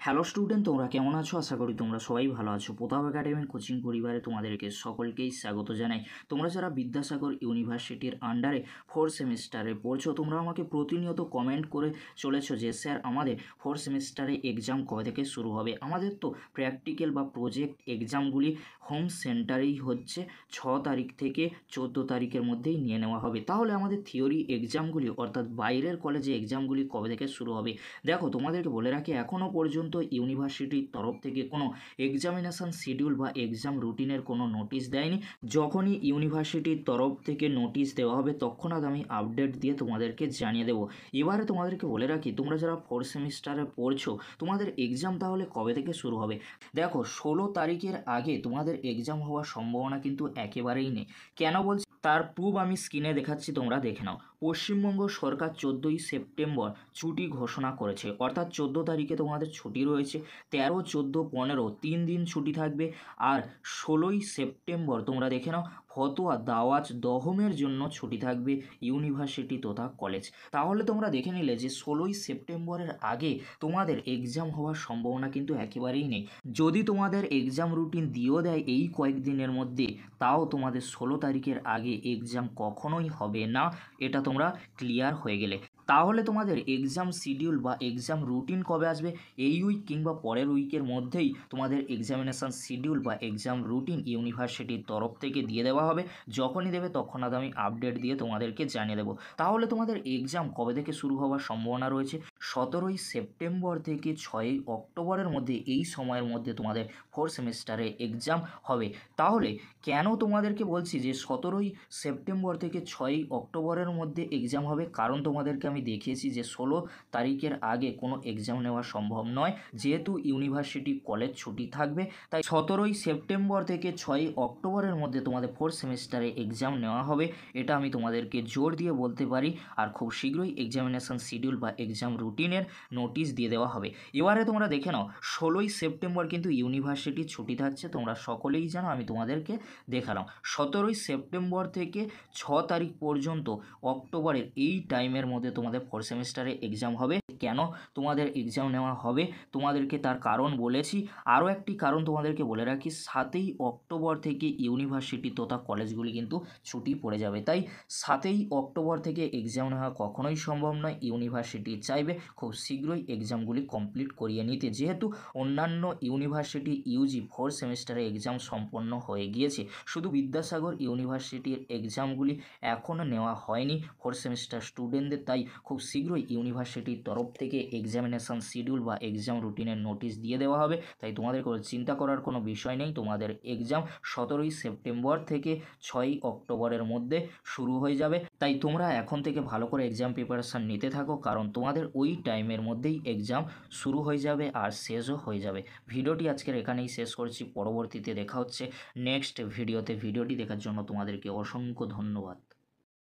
Hello student, তোমরা কেমন আছো? আশা করি তোমরা সবাই ভালো আছো। প্রতাপ একাডেমির কোচিং পরিবারে তোমাদেরকে সকলকেই স্বাগত জানাই। তোমরা যারা বিদ্যাসাগর ইউনিভার্সিটির আন্ডারে 4th সেমিস্টারে পড়ছো, তোমরা আমাকে প্রতিনিয়ত কমেন্ট করে চলেছো যে স্যার আমাদের 4th সেমিস্টারে এক্সাম কবে থেকে শুরু হবে। আমাদের তো প্র্যাকটিক্যাল বা প্রজেক্ট এক্সামগুলি হোম সেন্টারেই হচ্ছে 6 তারিখ থেকে 14 তারিখের মধ্যেই নিয়ে নেওয়া হবে। তাহলে আমাদের থিওরি এক্সামগুলি অর্থাৎ বাইরের কলেজে এক্সামগুলি কবে থেকে শুরু হবে? দেখো, তোমাদেরকে বলে রাখি, এখনও পর্যন্ত ইউনিভার্সিটির তরফ থেকে কোনো এক্সামিনেশান শিডিউল বা এক্সাম রুটিনের কোনো নোটিশ দেয়নি। যখনই ইউনিভার্সিটির তরফ থেকে নোটিশ দেওয়া হবে তৎক্ষণাৎ আমি আপডেট দিয়ে তোমাদেরকে জানিয়ে দেবো। এবারে তোমাদেরকে বলে রাখি, তোমরা যারা 4th সেমিস্টারে পড়ছো তোমাদের এক্সাম তাহলে কবে থেকে শুরু হবে? দেখো, 16 তারিখের আগে তোমাদের এক্সাম হওয়ার সম্ভাবনা কিন্তু একেবারেই নেই। কেন বলছি তার প্রুফ আমি স্ক্রিনে দেখাচ্ছি, তোমরা দেখে নাও। পশ্চিমবঙ্গ সরকার 14ই সেপ্টেম্বর ছুটি ঘোষণা করেছে, অর্থাৎ 14 তারিখে তোমাদের ছুটি রয়েছে। 13, 14, 15 3 দিন ছুটি থাকবে। আর 16ই সেপ্টেম্বর তোমরা দেখে নাও ফতোয়া দাওয়াজ দহমের জন্য ছুটি থাকবে ইউনিভার্সিটি তথা কলেজ। তাহলে তোমরা দেখে নিলে যে 16ই সেপ্টেম্বরের আগে তোমাদের এক্সাম হওয়ার সম্ভাবনা কিন্তু একেবারেই নেই। যদি তোমাদের এক্সাম রুটিন দিয়েও দেয় এই কয়েকদিনের মধ্যে, তাও তোমাদের 16 তারিখের আগে এক্সাম কখনোই হবে না। এটা তোমরা ক্লিয়ার হয়ে গেলে। তাহলে তোমাদের এক্সাম শিডিউল বা এক্সাম রুটিন কবে আসবে? এই উইক কিংবা পরের উইকের মধ্যেই তোমাদের এক্সামিনেশান শিডিউল বা এক্সাম রুটিন ইউনিভার্সিটির তরফ থেকে দিয়ে দেওয়া হবে। যখনই দেবে তৎক্ষণাৎ আমি আপডেট দিয়ে তোমাদেরকে জানিয়ে দেবো। তাহলে তোমাদের এক্সাম কবে থেকে শুরু হওয়ার সম্ভাবনা রয়েছে? 17ই সেপ্টেম্বর থেকে 6ই অক্টোবরের মধ্যে, এই সময়ের মধ্যে তোমাদের 4th সেমিস্টারে এক্সাম হবে। তাহলে কেন তোমাদেরকে বলছি যে 17ই সেপ্টেম্বর থেকে 6ই অক্টোবরের মধ্যে এক্সাম হবে? কারণ তোমাদেরকে আমি দেখিয়েছি যে 16 তারিখের আগে কোনো এক্সাম নেওয়া সম্ভব নয়, যেহেতু ইউনিভার্সিটি কলেজ ছুটি থাকবে। তাই 17ই সেপ্টেম্বর থেকে 6ই অক্টোবরের মধ্যে তোমাদের 4th সেমিস্টারে এক্সাম নেওয়া হবে। এটা আমি তোমাদেরকে জোর দিয়ে বলতে পারি। আর খুব শীঘ্রই এক্সামিনেশান শিডিউল বা এক্সাম রুটিনের নোটিশ দিয়ে দেওয়া হবে। এবারে তোমরা দেখে নাও, 16ই সেপ্টেম্বর কিন্তু ইউনিভার্সিটি ছুটি থাকছে, তোমরা সকলেই জানো, আমি তোমাদেরকে দেখালাম। 17ই সেপ্টেম্বর থেকে 6 তারিখ পর্যন্ত অক্টোবরের এই টাইমের মধ্যে তোমাদের 4th সেমিস্টারে এক্সাম হবে। কেন তোমাদের এক্সাম নেওয়া হবে তোমাদেরকে তার কারণ বলেছি। আরও একটি কারণ তোমাদেরকে বলে রাখি, 7ই অক্টোবর থেকে ইউনিভার্সিটি তথা কলেজগুলি কিন্তু ছুটি পড়ে যাবে। তাই 7ই অক্টোবর থেকে এক্সাম নেওয়া কখনোই সম্ভব নয়। ইউনিভার্সিটি চাইবে খুব শীঘ্রই এক্সামগুলি কমপ্লিট করিয়ে নিতে, যেহেতু অন্যান্য ইউনিভার্সিটি ইউজি 4th সেমিস্টারে এক্সাম সম্পন্ন হয়ে গিয়েছে। শুধু বিদ্যাসাগর ইউনিভার্সিটির এক্সামগুলি এখনও নেওয়া হয়নি 4th সেমিস্টার স্টুডেন্টদের। তাই খুব শীঘ্রই ইউনিভার্সিটির তরফ থেকে এক্সামিনেশান শিডিউল বা এক্সাম রুটিনের নোটিশ দিয়ে দেওয়া হবে। তাই তোমাদের কোনো চিন্তা করার কোনো বিষয় নেই। তোমাদের এক্সাম 17ই সেপ্টেম্বর থেকে 6ই অক্টোবরের মধ্যে শুরু হয়ে যাবে। তাই তোমরা এখন থেকে ভালো করে এক্সাম প্রিপারেশান নিতে থাকো, কারণ তোমাদের ওই টাইমের মধ্যেই এক্সাম শুরু হয়ে যাবে আর শেষও হয়ে যাবে। ভিডিওটি আজকের এখানেই শেষ করছি। পরবর্তীতে দেখা হচ্ছে নেক্সট ভিডিওতে। ভিডিওটি দেখার জন্য তোমাদেরকে অসংখ্য ধন্যবাদ।